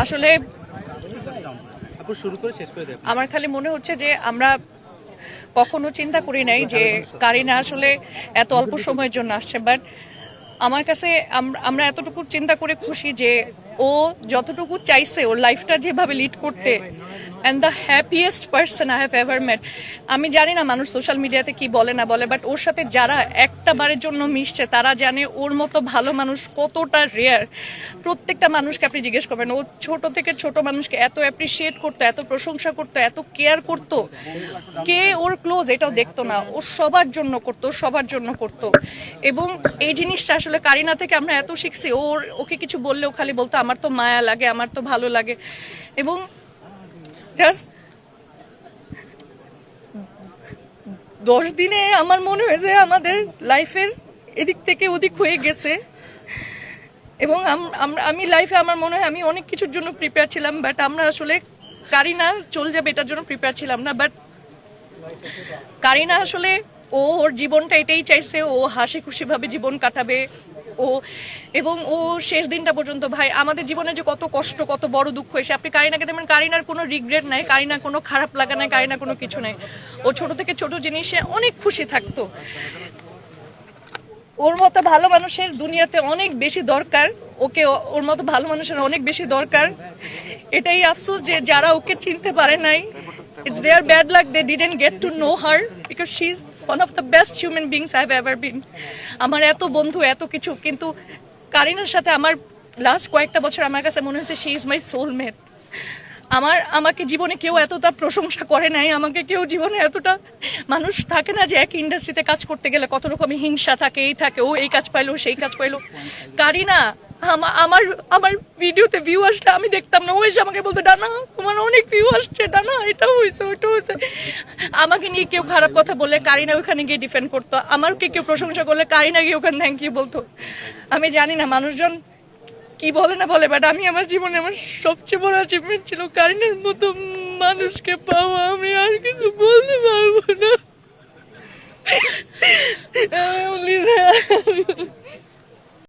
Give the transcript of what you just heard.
আসলে আমার খালি মনে হচ্ছে যে আমরা কখনো চিন্তা করি নাই যে কারিনা আসলে এত অল্প সময়ের জন্য আসছে, বাট আমার কাছে আমরা এতটুকু চিন্তা করে খুশি যে ও যতটুকু চাইছে ওর লাইফটা যেভাবে লিড করতে, and the happiest person I have ever মেট। আমি জানি না মানুষ সোশ্যাল মিডিয়াতে কি বলে না বলে, বাট ওর সাথে যারা একটা বারের জন্য মিশছে তারা জানে ওর মতো ভালো মানুষ কতটা রেয়ার। প্রত্যেকটা মানুষকে আপনি জিজ্ঞেস করবেন, ও ছোট থেকে ছোট মানুষকে এত অ্যাপ্রিসিয়েট করতো, এত প্রশংসা করতো, এত কেয়ার করতো। কে ওর ক্লোজ এটাও দেখতো না, ও সবার জন্য করতো, সবার জন্য করতো। এবং এই জিনিসটা আসলে কারিনা থেকে আমরা এত শিখছি। ওকে কিছু বললেও খালি বলতো আমার তো মায়া লাগে, আমার তো ভালো লাগে। এবং জাস্ট 10 দিনে আমার মনে হয়েছে আমাদের লাইফের এদিক থেকে ওদিক হয়ে গেছে। এবং আমি লাইফে আমার মনে হয় আমি অনেক কিছুর জন্য প্রিপেয়ার ছিলাম, বাট আমরা আসলে কারিনা চলে যাবে এটার জন্য প্রিপেয়ার ছিলাম না। বাট কারিনা আসলে ওর জীবনটা এটাই চাইছে, ও হাসি খুশি ভাবে জীবন কাটাবে। এবং ও শেষ দিনটা পর্যন্ত, ভাই আমাদের জীবনে যে কত কষ্ট, কত বড় দুঃখ এসে আপনি কারিনাকে দেখবেন, কারিনার কোনো রিগ্রেট নাই, কারিনার কোনো খারাপ লাগা নাই, কারিনার কোনো কিছু নাই। ও ছোট থেকে ছোট জিনিসে অনেক খুশি থাকতো। ওর মতো ভালো মানুষের দুনিয়াতে অনেক বেশি দরকার, ওকে ওর মতো ভালো মানুষের অনেক বেশি দরকার। এটাই আফসোস যে যারা ওকে চিনতে পারে নাই, it's their bad luck they didn't get to know her because she's one of the best human beings I've ever been. আমার এত বন্ধু, এত কিছু, কিন্তু কারিনার সাথে আমার লাস্ট কয়েকটা বছর আমার কাছে মনে হচ্ছে she is my soulmate. আমাকে জীবনে কেউ এতটা প্রশংসা করে নাই, আমাকে কেউ জীবনে এতটা, মানুষ থাকে না যে এক ইন্ডাস্ট্রিতে কাজ করতে গেলে কত রকমের হিংসা থাকে, এই থাকে, ও এই কাজ পাইলো, সেই কাজ পাইলো। কারিনা আমার ভিডিওতে ভিউ আসলে আমি দেখতাম না, ও এসে আমাকে বলতো ডানা তোমার অনেক ভিউ আসছে, ডানা এটা হয়েছে ওইটা হয়েছে। আমাকে নিয়ে কেউ খারাপ কথা বললে কারিনা ওখানে গিয়ে ডিফেন্ড করতো, আমাকে কেউ প্রশংসা করলে কারিনা গিয়ে ওখানে থ্যাংক ইউ বলতো। আমি জানি না মানুষজন কি বলে না বলে, বাট আমি আমার জীবনে আমার সবচেয়ে বড় অ্যাচিভমেন্ট ছিল কারিনার মতো মানুষকে পাওয়া। আমি আর কিছু বলতে পারবো না।